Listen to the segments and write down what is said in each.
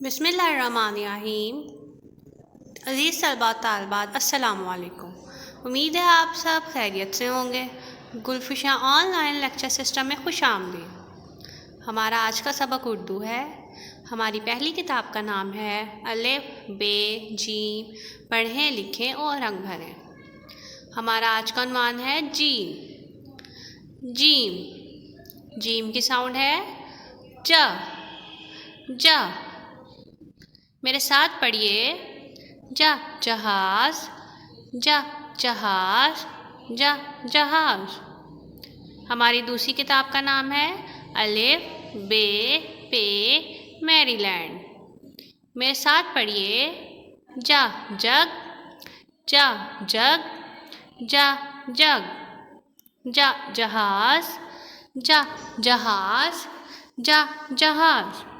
बिस्मिल्लाहिर्रहमानिर्रहीम। अज़ीज़ तलबा तालबात अस्सलामु अलैकुम। उम्मीद है आप सब खैरियत से होंगे। गुलफिशा ऑनलाइन लेक्चर सिस्टम में खुश आमदीद। हमारा आज का सबक उर्दू है। हमारी पहली किताब का नाम है अलिफ बे जीम, पढ़ें लिखें और रंग भरें। हमारा आज का उन्वान है जीम। जीम जीम की साउंड है ज। ज मेरे साथ पढ़िए। जा जहाज, जा जहाज, जा जहाज। हमारी दूसरी किताब का नाम है अलिफ बे पे मैरीलैंड। मेरे साथ पढ़िए। जा जग, जा जग, जा जग, जा जहाज, जा जहाज, जा जहाज।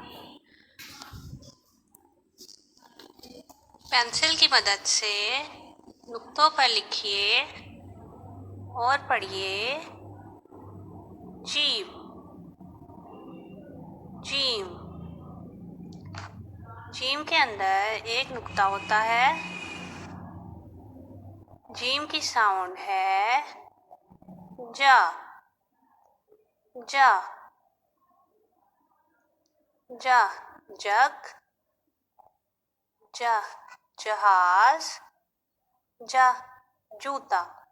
पेंसिल की मदद से नुक्तों पर लिखिए और पढ़िए। जीम जीम जीम के अंदर एक नुक्ता होता है। जीम की साउंड है जा। जा जा जग, जा जहाज, जा जूता।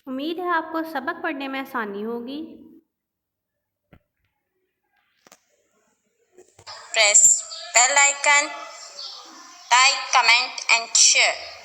उम्मीद है आपको सबक पढ़ने में आसानी होगी। Press bell icon, like, comment and share.